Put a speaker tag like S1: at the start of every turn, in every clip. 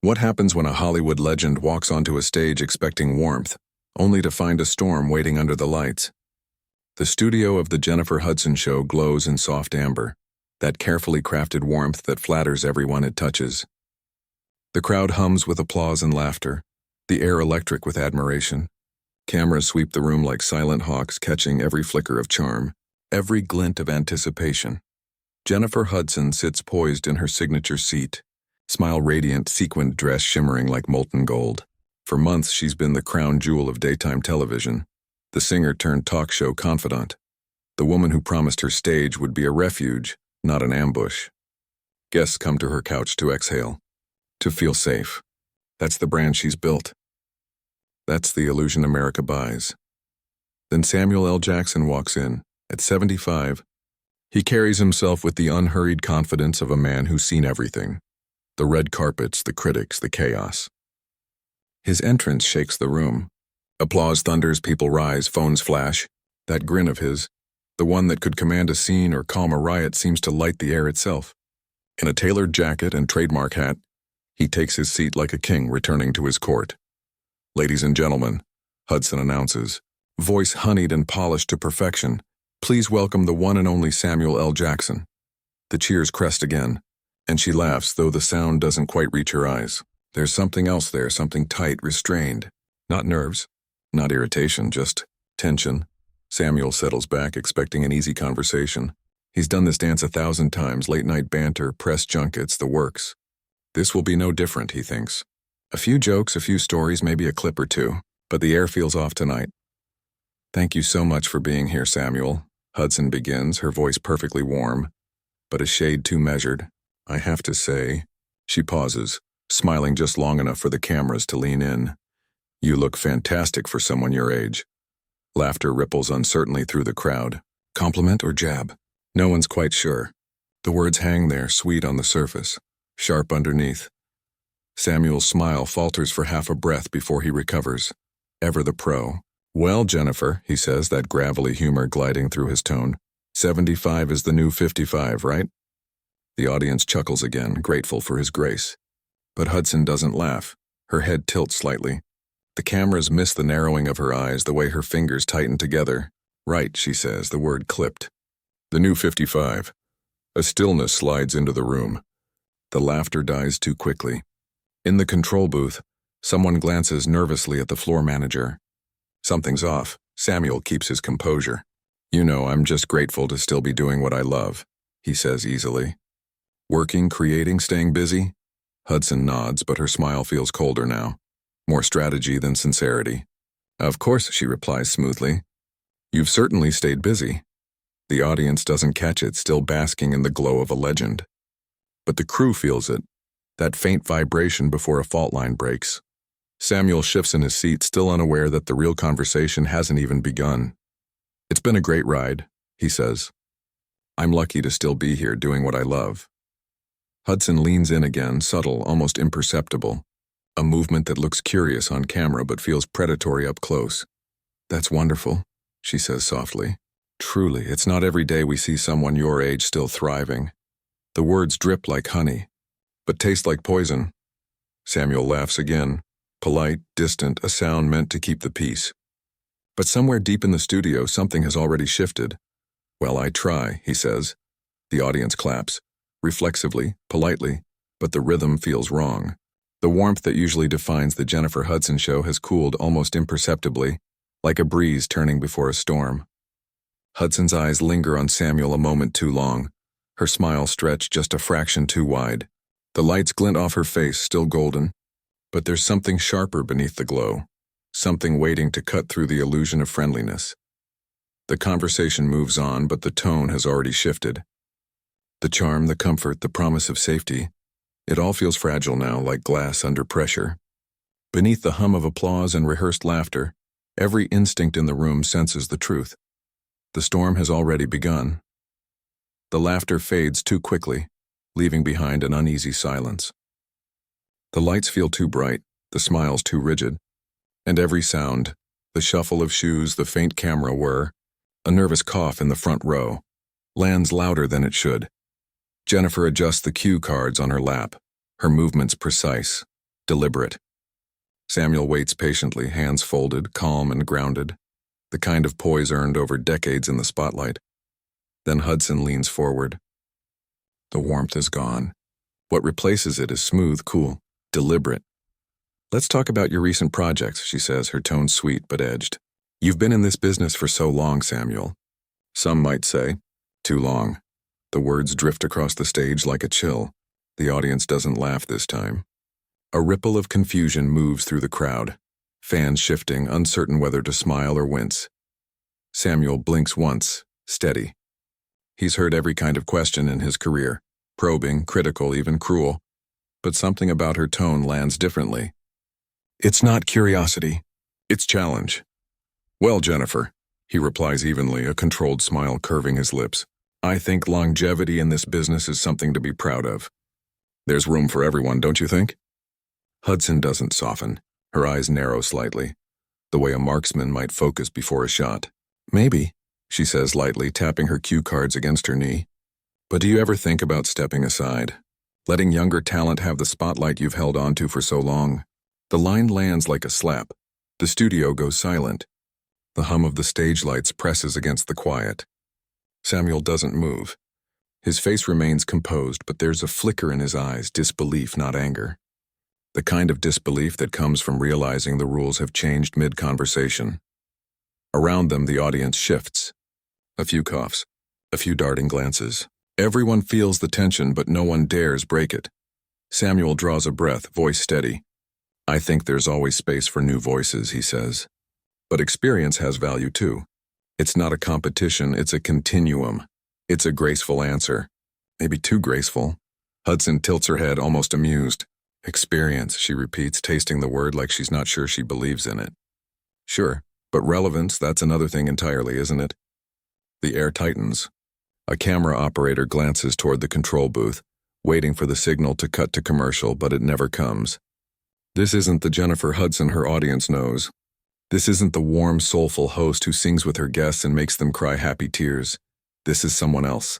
S1: What happens when a Hollywood legend walks onto a stage expecting warmth, only to find a storm waiting under the lights? The studio of the Jennifer Hudson show glows in soft amber, that carefully crafted warmth that flatters everyone it touches. The crowd hums with applause and laughter, the air electric with admiration. Cameras sweep the room like silent hawks, catching every flicker of charm, every glint of anticipation. Jennifer Hudson sits poised in her signature seat, smile radiant, sequined dress shimmering like molten gold. For months she's been the crown jewel of daytime television, the singer-turned-talk show confidant, the woman who promised her stage would be a refuge, not an ambush. Guests come to her couch to exhale, to feel safe. That's the brand she's built. That's the illusion America buys. Then Samuel L. Jackson walks in. At 75, he carries himself with the unhurried confidence of a man who's seen everything. The red carpets, the critics, the chaos. His entrance shakes the room. Applause thunders, people rise, phones flash. That grin of his, the one that could command a scene or calm a riot, seems to light the air itself. In a tailored jacket and trademark hat, he takes his seat like a king returning to his court. "Ladies and gentlemen," Hudson announces, voice honeyed and polished to perfection, "please welcome the one and only Samuel L. Jackson." The cheers crest again, and she laughs, though the sound doesn't quite reach her eyes. There's something else there, something tight, restrained. Not nerves, not irritation, just tension. Samuel settles back, expecting an easy conversation. He's done this dance 1,000 times, late-night banter, press junkets, the works. This will be no different, he thinks. A few jokes, a few stories, maybe a clip or two, but the air feels off tonight. "Thank you so much for being here, Samuel," Hudson begins, her voice perfectly warm, but a shade too measured. "I have to say," she pauses, smiling just long enough for the cameras to lean in, "you look fantastic for someone your age." Laughter ripples uncertainly through the crowd. Compliment or jab? No one's quite sure. The words hang there, sweet on the surface, sharp underneath. Samuel's smile falters for half a breath before he recovers. Ever the pro. "Well, Jennifer," he says, that gravelly humor gliding through his tone, 75 is the new 55, right?" The audience chuckles again, grateful for his grace. But Hudson doesn't laugh. Her head tilts slightly. The cameras miss the narrowing of her eyes, the way her fingers tighten together. "Right," she says, the word clipped. "The new 55. A stillness slides into the room. The laughter dies too quickly. In the control booth, someone glances nervously at the floor manager. Something's off. Samuel keeps his composure. "You know, I'm just grateful to still be doing what I love," he says easily. "Working, creating, staying busy?" Hudson nods, but her smile feels colder now. More strategy than sincerity. "Of course," she replies smoothly. "You've certainly stayed busy." The audience doesn't catch it, still basking in the glow of a legend. But the crew feels it, that faint vibration before a fault line breaks. Samuel shifts in his seat, still unaware that the real conversation hasn't even begun. "It's been a great ride," he says. "I'm lucky to still be here doing what I love." Hudson leans in again, subtle, almost imperceptible. A movement that looks curious on camera but feels predatory up close. "That's wonderful," she says softly. "Truly, it's not every day we see someone your age still thriving." The words drip like honey, but taste like poison. Samuel laughs again, polite, distant, a sound meant to keep the peace. But somewhere deep in the studio, something has already shifted. "Well, I try," he says. The audience claps, reflexively, politely, but the rhythm feels wrong. The warmth that usually defines the Jennifer Hudson show has cooled almost imperceptibly, like a breeze turning before a storm. Hudson's eyes linger on Samuel a moment too long, her smile stretched just a fraction too wide. The lights glint off her face, still golden. But there's something sharper beneath the glow, something waiting to cut through the illusion of friendliness. The conversation moves on, but the tone has already shifted. The charm, the comfort, the promise of safety, it all feels fragile now, like glass under pressure. Beneath the hum of applause and rehearsed laughter, every instinct in the room senses the truth. The storm has already begun. The laughter fades too quickly, leaving behind an uneasy silence. The lights feel too bright, the smiles too rigid, and every sound, the shuffle of shoes, the faint camera whir, a nervous cough in the front row, lands louder than it should. Jennifer adjusts the cue cards on her lap, her movements precise. deliberate. Samuel waits patiently, hands folded, calm and grounded, the kind of poise earned over decades in the spotlight. Then Hudson leans forward. The warmth is gone. What replaces it is smooth, cool, deliberate. "Let's talk about your recent projects," she says, her tone sweet but edged. "You've been in this business for so long, Samuel." Some might say, too long. The words drift across the stage like a chill. The audience doesn't laugh this time. A ripple of confusion moves through the crowd, fans shifting, uncertain whether to smile or wince. Samuel blinks once, steady. He's heard every kind of question in his career, probing, critical, even cruel. But something about her tone lands differently. It's not curiosity, it's challenge. "Well, Jennifer," he replies evenly, a controlled smile curving his lips, "I think longevity in this business is something to be proud of. There's room for everyone, don't you think?" Hudson doesn't soften. Her eyes narrow slightly, the way a marksman might focus before a shot. "Maybe," she says lightly, tapping her cue cards against her knee. "But do you ever think about stepping aside? Letting younger talent have the spotlight you've held onto for so long?" The line lands like a slap. The studio goes silent. The hum of the stage lights presses against the quiet. Samuel doesn't move. His face remains composed, but there's a flicker in his eyes, disbelief, not anger. The kind of disbelief that comes from realizing the rules have changed mid-conversation. Around them, the audience shifts. A few coughs, a few darting glances. Everyone feels the tension, but no one dares break it. Samuel draws a breath, voice steady. "I think there's always space for new voices," he says. "But experience has value too. It's not a competition, it's a continuum. It's a graceful answer. Maybe too graceful." Hudson tilts her head, almost amused. "Experience," she repeats, tasting the word like she's not sure she believes in it. "Sure, but relevance, that's another thing entirely, isn't it?" The air tightens. A camera operator glances toward the control booth, waiting for the signal to cut to commercial, but it never comes. This isn't the Jennifer Hudson her audience knows. This isn't the warm, soulful host who sings with her guests and makes them cry happy tears. This is someone else.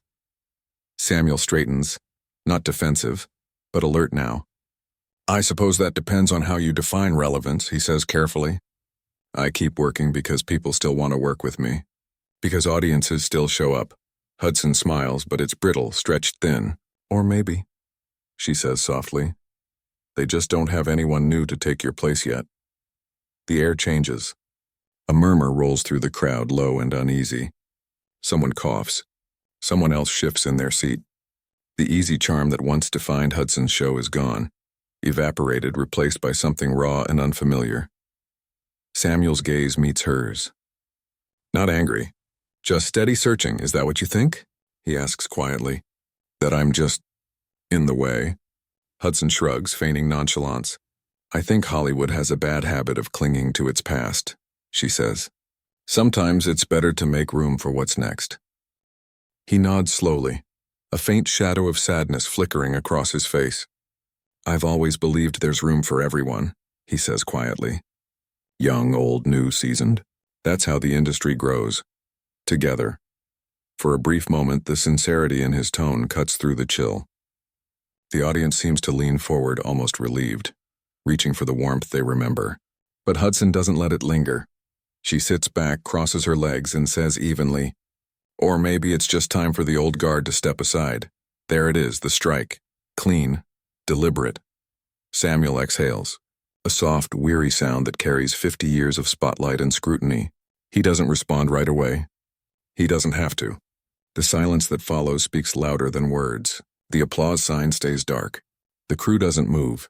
S1: Samuel straightens, not defensive, but alert now. "I suppose that depends on how you define relevance," he says carefully. "I keep working because people still want to work with me. Because audiences still show up." Hudson smiles, but it's brittle, stretched thin. "Or maybe," she says softly, "they just don't have anyone new to take your place yet." The air changes. A murmur rolls through the crowd, low and uneasy. Someone coughs. Someone else shifts in their seat. The easy charm that once defined Hudson's show is gone, evaporated, replaced by something raw and unfamiliar. Samuel's gaze meets hers. "Not angry. Just steady searching, is that what you think?" he asks quietly. "That I'm just in the way?" Hudson shrugs, feigning nonchalance. "I think Hollywood has a bad habit of clinging to its past," she says. "Sometimes it's better to make room for what's next." He nods slowly, a faint shadow of sadness flickering across his face. "I've always believed there's room for everyone," he says quietly. "Young, old, new, seasoned. That's how the industry grows. Together." For a brief moment, the sincerity in his tone cuts through the chill. The audience seems to lean forward, almost relieved, reaching for the warmth they remember. But Hudson doesn't let it linger. She sits back, crosses her legs, and says evenly, "Or maybe it's just time for the old guard to step aside. There it is, the strike. Clean, deliberate." Samuel exhales, a soft, weary sound that carries 50 years of spotlight and scrutiny. He doesn't respond right away. He doesn't have to. The silence that follows speaks louder than words. The applause sign stays dark. The crew doesn't move.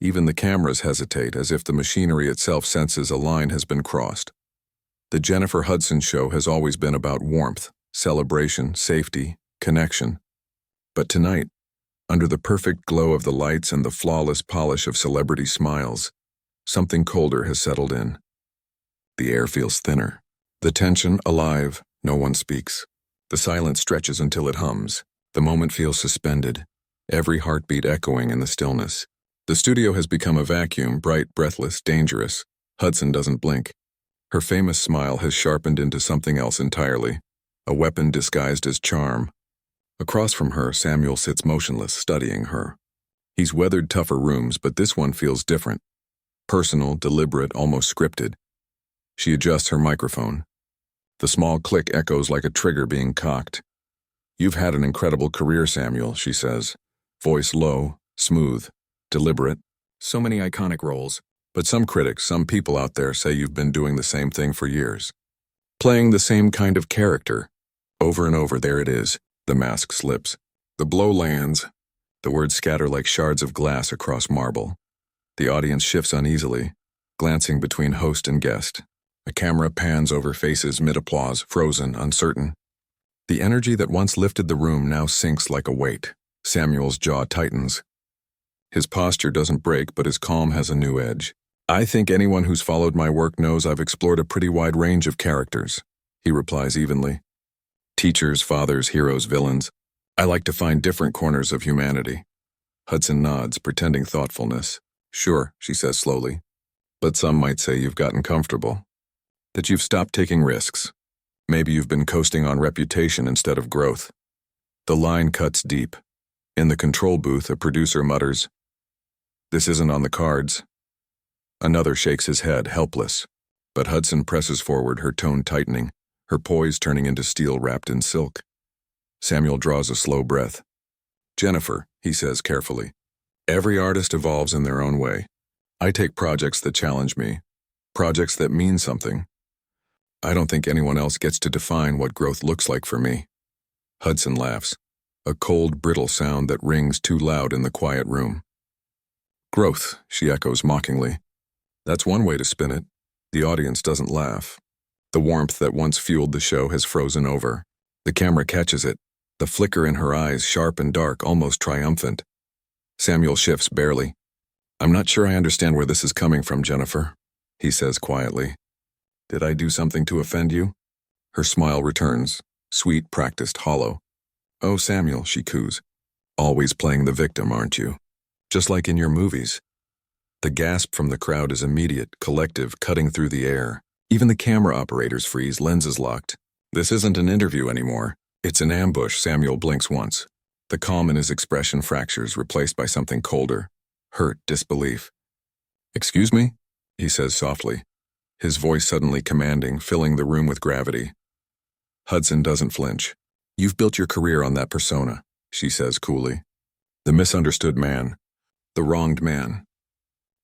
S1: Even the cameras hesitate, as if the machinery itself senses a line has been crossed. The Jennifer Hudson show has always been about warmth, celebration, safety, connection. But tonight, under the perfect glow of the lights and the flawless polish of celebrity smiles, something colder has settled in. The air feels thinner. The tension alive, no one speaks. The silence stretches until it hums. The moment feels suspended, every heartbeat echoing in the stillness. The studio has become a vacuum, bright, breathless, dangerous. Hudson doesn't blink. Her famous smile has sharpened into something else entirely, a weapon disguised as charm. Across from her, Samuel sits motionless, studying her. He's weathered tougher rooms, but this one feels different. Personal, deliberate, almost scripted. She adjusts her microphone. The small click echoes like a trigger being cocked. "You've had an incredible career, Samuel," she says. Voice low, smooth, deliberate. "So many iconic roles. But some critics, some people out there say you've been doing the same thing for years. Playing the same kind of character. Over and over, there it is. The mask slips. The blow lands. The words scatter like shards of glass across marble. The audience shifts uneasily, glancing between host and guest. A camera pans over faces mid-applause, frozen, uncertain. The energy that once lifted the room now sinks like a weight. Samuel's jaw tightens. His posture doesn't break, but his calm has a new edge. "I think anyone who's followed my work knows I've explored a pretty wide range of characters," he replies evenly. "Teachers, fathers, heroes, villains. I like to find different corners of humanity." Hudson nods, pretending thoughtfulness. "Sure," she says slowly. "But some might say you've gotten comfortable. That you've stopped taking risks. Maybe you've been coasting on reputation instead of growth." The line cuts deep. In the control booth, a producer mutters, "This isn't on the cards." Another shakes his head, helpless. But Hudson presses forward, her tone tightening, her poise turning into steel wrapped in silk. Samuel draws a slow breath. "Jennifer," he says carefully, "every artist evolves in their own way. I take projects that challenge me, projects that mean something. I don't think anyone else gets to define what growth looks like for me." Hudson laughs, a cold, brittle sound that rings too loud in the quiet room. "Growth," she echoes mockingly. "That's one way to spin it." The audience doesn't laugh. The warmth that once fueled the show has frozen over. The camera catches it, the flicker in her eyes sharp and dark, almost triumphant. Samuel shifts barely. "I'm not sure I understand where this is coming from, Jennifer," he says quietly. "Did I do something to offend you?" Her smile returns, sweet, practiced, hollow. "Oh, Samuel," she coos. "Always playing the victim, aren't you? Just like in your movies." The gasp from the crowd is immediate, collective, cutting through the air. Even the camera operators freeze, lenses locked. This isn't an interview anymore. It's an ambush. Samuel blinks once. The calm in his expression fractures, replaced by something colder. Hurt, disbelief. "Excuse me?" he says softly, his voice suddenly commanding, filling the room with gravity. Hudson doesn't flinch. "You've built your career on that persona," she says coolly. "The misunderstood man. The wronged man.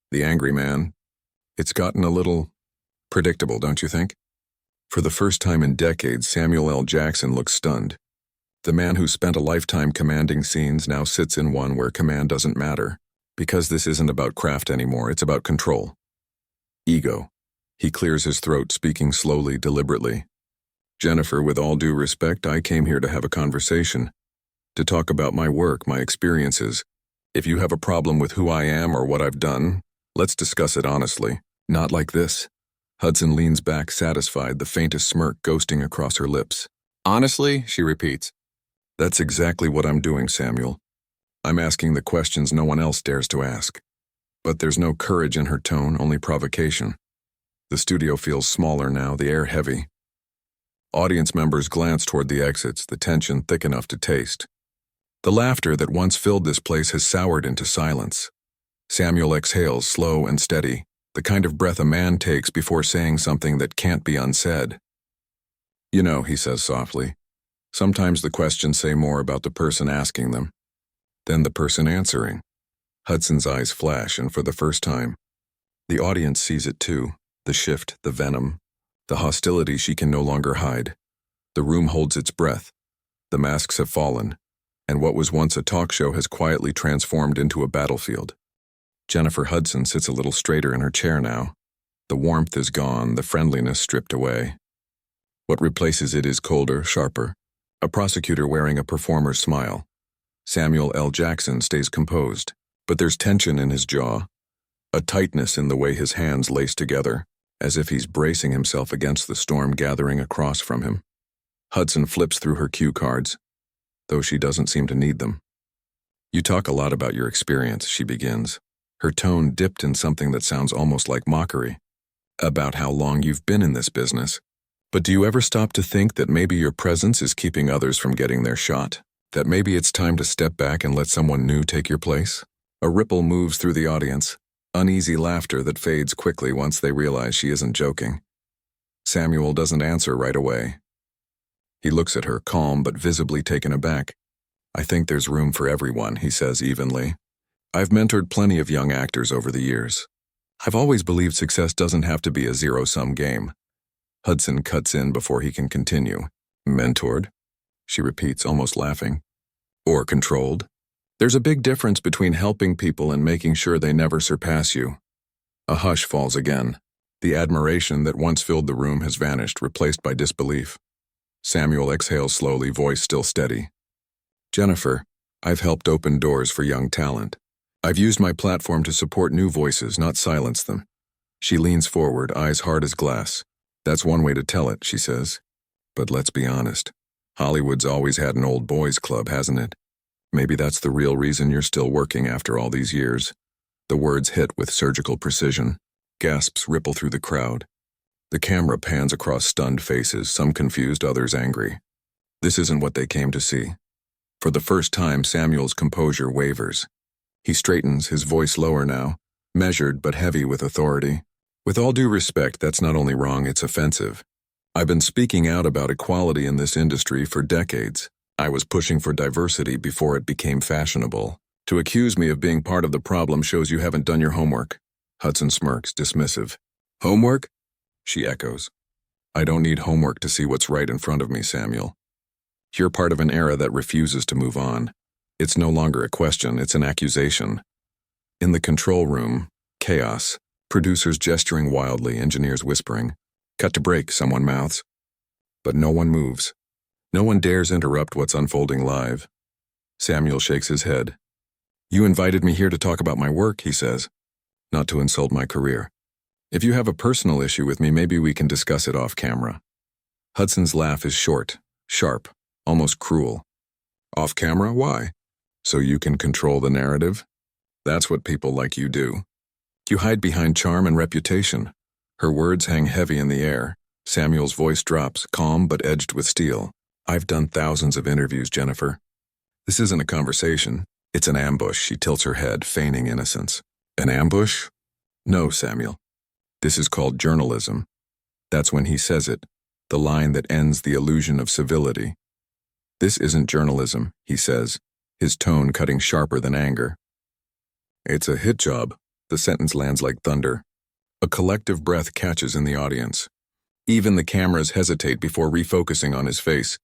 S1: The angry man. It's gotten a little predictable, don't you think?" For the first time in decades, Samuel L. Jackson looks stunned. The man who spent a lifetime commanding scenes now sits in one where command doesn't matter. Because this isn't about craft anymore, it's about control. Ego. He clears his throat, speaking slowly, deliberately. "Jennifer, with all due respect, I came here to have a conversation. To talk about my work, my experiences. If you have a problem with who I am or what I've done, let's discuss it honestly. Not like this." Hudson leans back, satisfied, the faintest smirk ghosting across her lips. "Honestly," she repeats. "That's exactly what I'm doing, Samuel. I'm asking the questions no one else dares to ask." But there's no courage in her tone, only provocation. The studio feels smaller now, the air heavy. Audience members glance toward the exits, the tension thick enough to taste. The laughter that once filled this place has soured into silence. Samuel exhales, slow and steady, the kind of breath a man takes before saying something that can't be unsaid. "You know," he says softly, "sometimes the questions say more about the person asking them than the person answering." Hudson's eyes flash, and for the first time, the audience sees it too, the shift, the venom, the hostility she can no longer hide. The room holds its breath. The masks have fallen, and what was once a talk show has quietly transformed into a battlefield. Jennifer Hudson sits a little straighter in her chair now. The warmth is gone, the friendliness stripped away. What replaces it is colder, sharper, a prosecutor wearing a performer's smile. Samuel L. Jackson stays composed, but there's tension in his jaw, a tightness in the way his hands lace together, as if he's bracing himself against the storm gathering across from him. Hudson flips through her cue cards, though she doesn't seem to need them. "You talk a lot about your experience," she begins, her tone dipped in something that sounds almost like mockery. "About how long you've been in this business. But do you ever stop to think that maybe your presence is keeping others from getting their shot? That maybe it's time to step back and let someone new take your place?" A ripple moves through the audience, uneasy laughter that fades quickly once they realize she isn't joking. Samuel doesn't answer right away. He looks at her, calm but visibly taken aback. "I think there's room for everyone," he says evenly. "I've mentored plenty of young actors over the years. I've always believed success doesn't have to be a zero-sum game." Hudson cuts in before he can continue. "Mentored?" she repeats, almost laughing. "Or controlled? There's a big difference between helping people and making sure they never surpass you." A hush falls again. The admiration that once filled the room has vanished, replaced by disbelief. Samuel exhales slowly, voice still steady. "Jennifer, I've helped open doors for young talent. I've used my platform to support new voices, not silence them." She leans forward, eyes hard as glass. "That's one way to tell it," she says. "But let's be honest. Hollywood's always had an old boys club, hasn't it? Maybe that's the real reason you're still working after all these years." The words hit with surgical precision. Gasps ripple through the crowd. The camera pans across stunned faces, some confused, others angry. This isn't what they came to see. For the first time, Samuel's composure wavers. He straightens, his voice lower now, measured but heavy with authority. "With all due respect, that's not only wrong, it's offensive. I've been speaking out about equality in this industry for decades. I was pushing for diversity before it became fashionable. To accuse me of being part of the problem shows you haven't done your homework." Hudson smirks, dismissive. "Homework?" she echoes. "I don't need homework to see what's right in front of me, Samuel. You're part of an era that refuses to move on. It's no longer a question, it's an accusation." In the control room, chaos. Producers gesturing wildly, engineers whispering. "Cut to break," someone mouths. But no one moves. No one dares interrupt what's unfolding live. Samuel shakes his head. "You invited me here to talk about my work," he says. "Not to insult my career. If you have a personal issue with me, maybe we can discuss it off camera." Hudson's laugh is short, sharp, almost cruel. "Off camera? Why? So you can control the narrative? That's what people like you do. You hide behind charm and reputation." Her words hang heavy in the air. Samuel's voice drops, calm but edged with steel. "I've done thousands of interviews, Jennifer. This isn't a conversation. It's an ambush." She tilts her head, feigning innocence. "An ambush? No, Samuel. This is called journalism." That's when he says it, the line that ends the illusion of civility. "This isn't journalism," he says, his tone cutting sharper than anger. "It's a hit job." The sentence lands like thunder. A collective breath catches in the audience. Even the cameras hesitate before refocusing on his face.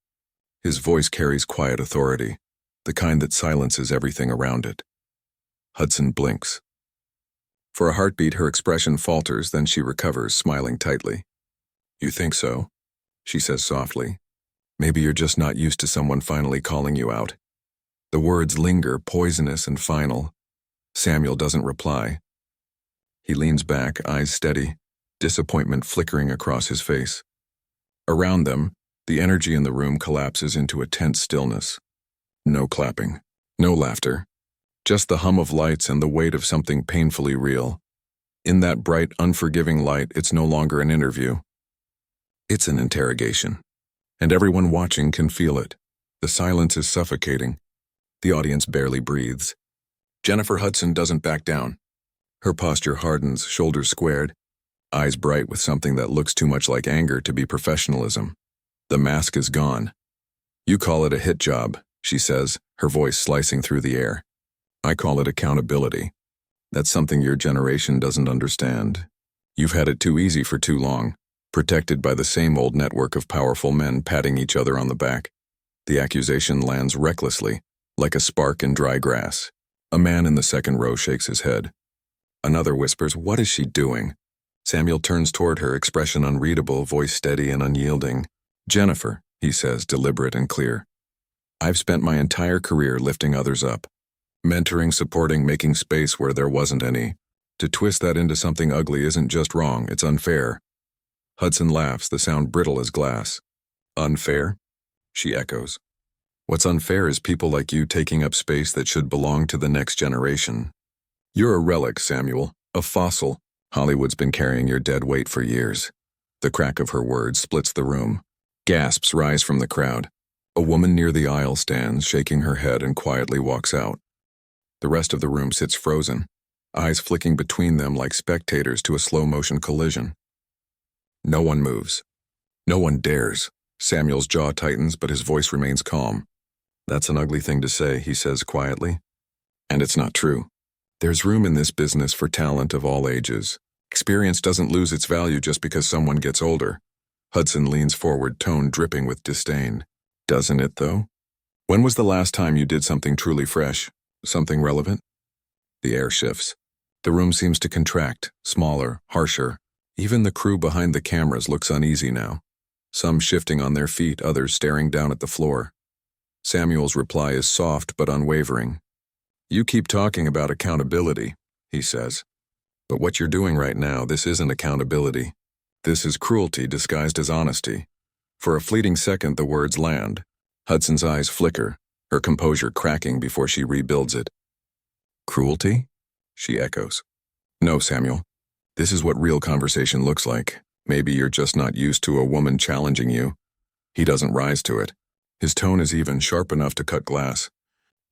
S1: His voice carries quiet authority, the kind that silences everything around it. Hudson blinks. For a heartbeat, her expression falters, then she recovers, smiling tightly. "You think so?" she says softly. "Maybe you're just not used to someone finally calling you out." The words linger, poisonous and final. Samuel doesn't reply. He leans back, eyes steady, disappointment flickering across his face. Around them, the energy in the room collapses into a tense stillness. No clapping, no laughter, just the hum of lights and the weight of something painfully real. In that bright, unforgiving light, it's no longer an interview. It's an interrogation. And everyone watching can feel it. The silence is suffocating. The audience barely breathes. Jennifer Hudson doesn't back down. Her posture hardens, shoulders squared, eyes bright with something that looks too much like anger to be professionalism. The mask is gone. "You call it a hit job," she says, her voice slicing through the air. "I call it accountability. That's something your generation doesn't understand. You've had it too easy for too long, protected by the same old network of powerful men patting each other on the back." The accusation lands recklessly, like a spark in dry grass. A man in the second row shakes his head. Another whispers, "What is she doing?" Samuel turns toward her, expression unreadable, voice steady and unyielding. "Jennifer," he says, deliberate and clear. "I've spent my entire career lifting others up. Mentoring, supporting, making space where there wasn't any. To twist that into something ugly isn't just wrong, it's unfair." Hudson laughs, the sound brittle as glass. "Unfair?" she echoes. "What's unfair is people like you taking up space that should belong to the next generation. You're a relic, Samuel, a fossil. Hollywood's been carrying your dead weight for years." The crack of her words splits the room. Gasps rise from the crowd. A woman near the aisle stands, shaking her head, and quietly walks out. The rest of the room sits frozen, eyes flicking between them like spectators to a slow-motion collision. No one moves. No one dares. Samuel's jaw tightens, but his voice remains calm. That's an ugly thing to say, he says quietly. And it's not true. There's room in this business for talent of all ages. Experience doesn't lose its value just because someone gets older. Hudson leans forward, tone dripping with disdain. Doesn't it, though? When was the last time you did something truly fresh? Something relevant? The air shifts. The room seems to contract, smaller, harsher. Even the crew behind the cameras looks uneasy now. Some shifting on their feet, others staring down at the floor. Samuel's reply is soft but unwavering. You keep talking about accountability, he says. But what you're doing right now, this isn't accountability. This is cruelty disguised as honesty. For a fleeting second, the words land. Hudson's eyes flicker, her composure cracking before she rebuilds it. Cruelty? She echoes. No, Samuel. This is what real conversation looks like. Maybe you're just not used to a woman challenging you. He doesn't rise to it. His tone is even sharp enough to cut glass.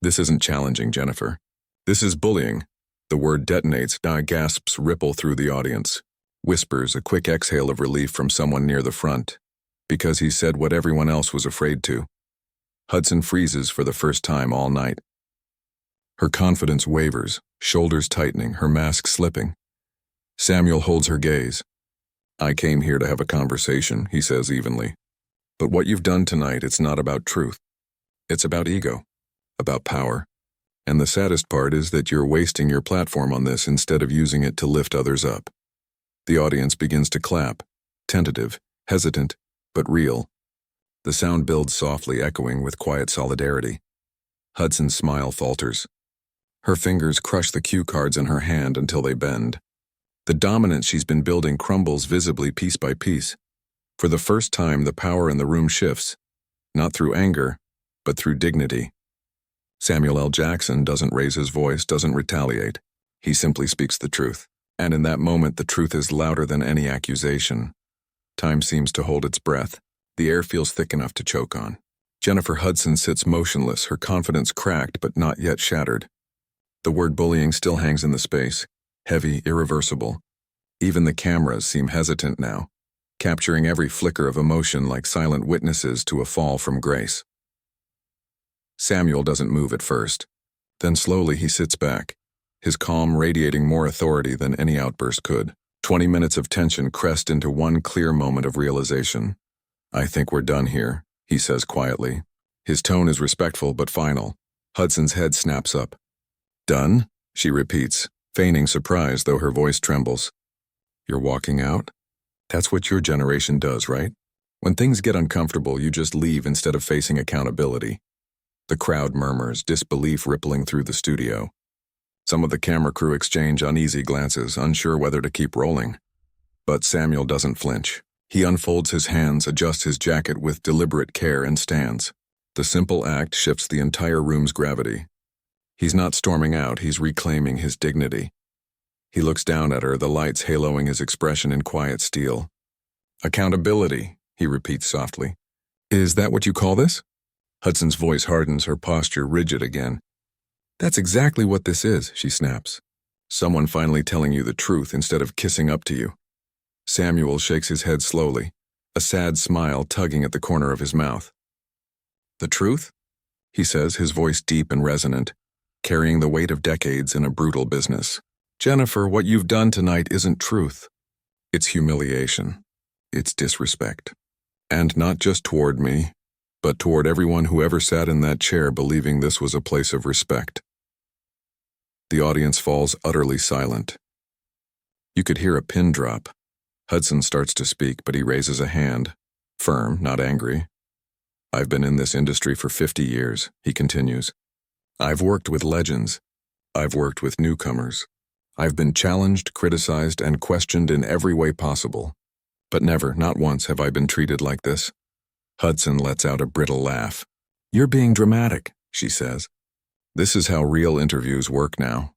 S1: This isn't challenging, Jennifer. This is bullying. The word detonates, gasps ripple through the audience. Whispers, a quick exhale of relief from someone near the front. Because he said what everyone else was afraid to. Hudson freezes for the first time all night. Her confidence wavers, shoulders tightening, her mask slipping. Samuel holds her gaze. I came here to have a conversation, he says evenly. But what you've done tonight, it's not about truth. It's about ego, about power. And the saddest part is that you're wasting your platform on this instead of using it to lift others up. The audience begins to clap, tentative, hesitant, but real. The sound builds softly, echoing with quiet solidarity. Hudson's smile falters. Her fingers crush the cue cards in her hand until they bend. The dominance she's been building crumbles visibly piece by piece. For the first time, the power in the room shifts, not through anger, but through dignity. Samuel L. Jackson doesn't raise his voice, doesn't retaliate. He simply speaks the truth. And in that moment, the truth is louder than any accusation. Time seems to hold its breath. The air feels thick enough to choke on. Jennifer Hudson sits motionless, her confidence cracked but not yet shattered. The word bullying still hangs in the space, heavy, irreversible. Even the cameras seem hesitant now, capturing every flicker of emotion like silent witnesses to a fall from grace. Samuel doesn't move at first. Then slowly he sits back, his calm radiating more authority than any outburst could. 20 minutes of tension crest into one clear moment of realization. I think we're done here, he says quietly. His tone is respectful but final. Hudson's head snaps up. Done? She repeats, feigning surprise though her voice trembles. You're walking out? That's what your generation does, right? When things get uncomfortable, you just leave instead of facing accountability. The crowd murmurs, disbelief rippling through the studio. Some of the camera crew exchange uneasy glances, unsure whether to keep rolling. But Samuel doesn't flinch. He unfolds his hands, adjusts his jacket with deliberate care, and stands. The simple act shifts the entire room's gravity. He's not storming out, he's reclaiming his dignity. He looks down at her, the lights haloing his expression in quiet steel. Accountability, he repeats softly. Is that what you call this? Hudson's voice hardens, her posture rigid again. That's exactly what this is, she snaps. Someone finally telling you the truth instead of kissing up to you. Samuel shakes his head slowly, a sad smile tugging at the corner of his mouth. The truth? He says, his voice deep and resonant, carrying the weight of decades in a brutal business. Jennifer, what you've done tonight isn't truth. It's humiliation. It's disrespect. And not just toward me, but toward everyone who ever sat in that chair believing this was a place of respect. The audience falls utterly silent. You could hear a pin drop. Hudson starts to speak, but he raises a hand, firm, not angry. I've been in this industry for 50 years, he continues. I've worked with legends. I've worked with newcomers. I've been challenged, criticized, and questioned in every way possible. But never, not once, have I been treated like this. Hudson lets out a brittle laugh. You're being dramatic, she says. This is how real interviews work now.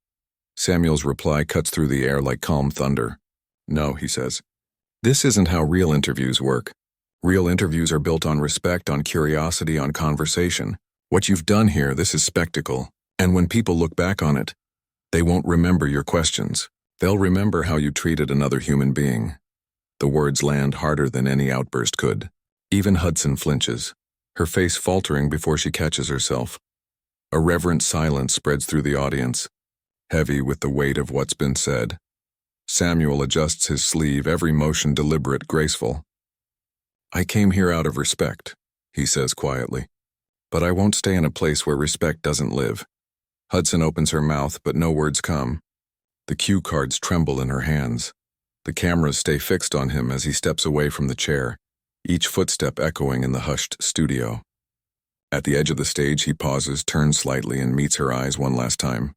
S1: Samuel's reply cuts through the air like calm thunder. No, he says. This isn't how real interviews work. Real interviews are built on respect, on curiosity, on conversation. What you've done here, this is spectacle. And when people look back on it, they won't remember your questions. They'll remember how you treated another human being. The words land harder than any outburst could. Even Hudson flinches, her face faltering before she catches herself. A reverent silence spreads through the audience, heavy with the weight of what's been said. Samuel adjusts his sleeve, every motion deliberate, graceful. "I came here out of respect," he says quietly. "But I won't stay in a place where respect doesn't live." Hudson opens her mouth, but no words come. The cue cards tremble in her hands. The cameras stay fixed on him as he steps away from the chair, each footstep echoing in the hushed studio. At the edge of the stage, he pauses, turns slightly, and meets her eyes one last time.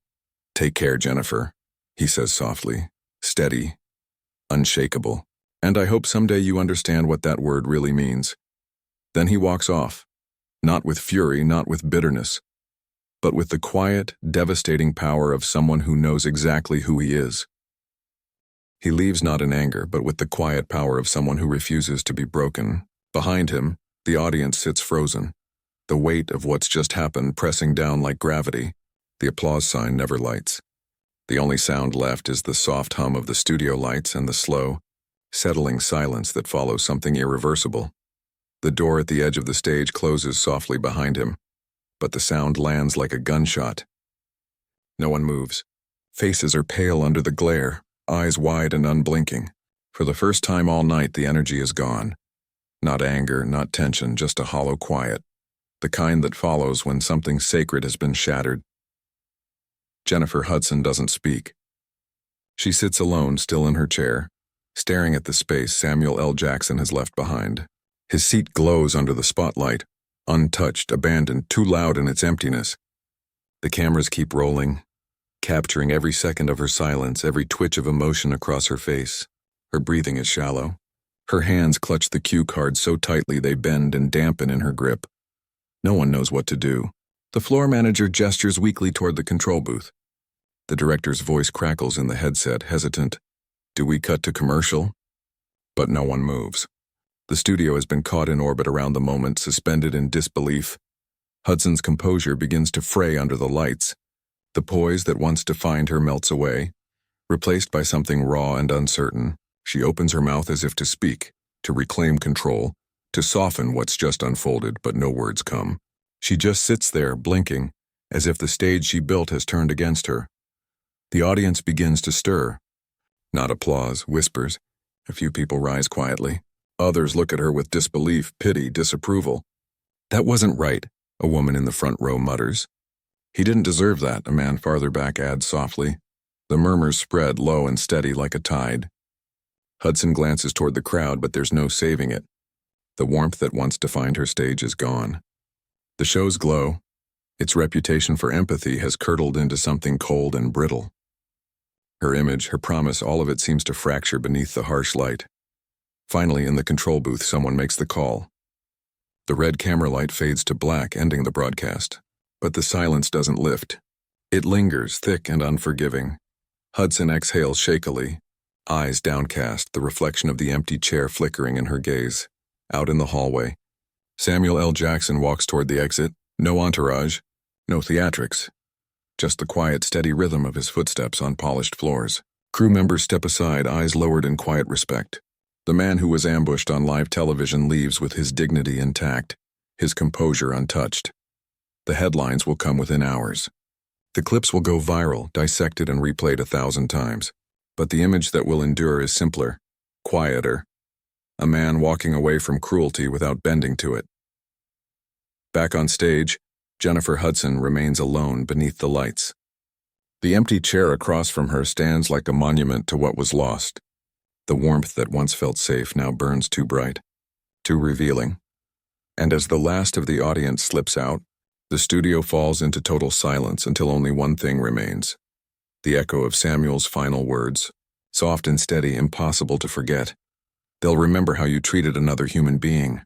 S1: "Take care, Jennifer," he says softly, steady, unshakable. "And I hope someday you understand what that word really means." Then he walks off, not with fury, not with bitterness, but with the quiet, devastating power of someone who knows exactly who he is. He leaves not in anger, but with the quiet power of someone who refuses to be broken. Behind him, the audience sits frozen, the weight of what's just happened pressing down like gravity. The applause sign never lights. The only sound left is the soft hum of the studio lights and the slow, settling silence that follows something irreversible. The door at the edge of the stage closes softly behind him, but the sound lands like a gunshot. No one moves. Faces are pale under the glare, eyes wide and unblinking. For the first time all night, the energy is gone. Not anger, not tension, just a hollow quiet, the kind that follows when something sacred has been shattered. Jennifer Hudson doesn't speak. She sits alone, still in her chair, staring at the space Samuel L. Jackson has left behind. His seat glows under the spotlight, untouched, abandoned, too loud in its emptiness. The cameras keep rolling, capturing every second of her silence, every twitch of emotion across her face. Her breathing is shallow. Her hands clutch the cue cards so tightly they bend and dampen in her grip. No one knows what to do. The floor manager gestures weakly toward the control booth. The director's voice crackles in the headset, hesitant. "Do we cut to commercial?" But no one moves. The studio has been caught in orbit around the moment, suspended in disbelief. Hudson's composure begins to fray under the lights. The poise that once defined her melts away, replaced by something raw and uncertain. She opens her mouth as if to speak, to reclaim control, to soften what's just unfolded, but no words come. She just sits there, blinking, as if the stage she built has turned against her. The audience begins to stir. Not applause, whispers. A few people rise quietly. Others look at her with disbelief, pity, disapproval. "That wasn't right," a woman in the front row mutters. "He didn't deserve that," a man farther back adds softly. The murmurs spread, low and steady like a tide. Hudson glances toward the crowd, but there's no saving it. The warmth that once defined her stage is gone. The show's glow, its reputation for empathy, has curdled into something cold and brittle. Her image, her promise, all of it seems to fracture beneath the harsh light. Finally, in the control booth, someone makes the call. The red camera light fades to black, ending the broadcast. But the silence doesn't lift. It lingers, thick and unforgiving. Hudson exhales shakily, eyes downcast, the reflection of the empty chair flickering in her gaze. Out in the hallway, Samuel L. Jackson walks toward the exit. No entourage, no theatrics. Just the quiet, steady rhythm of his footsteps on polished floors. Crew members step aside, eyes lowered in quiet respect. The man who was ambushed on live television leaves with his dignity intact, his composure untouched. The headlines will come within hours. The clips will go viral, dissected and replayed 1,000 times. But the image that will endure is simpler, quieter. A man walking away from cruelty without bending to it. Back on stage, Jennifer Hudson remains alone beneath the lights. The empty chair across from her stands like a monument to what was lost. The warmth that once felt safe now burns too bright, too revealing. And as the last of the audience slips out, the studio falls into total silence until only one thing remains. The echo of Samuel's final words, soft and steady, impossible to forget. "They'll remember how you treated another human being."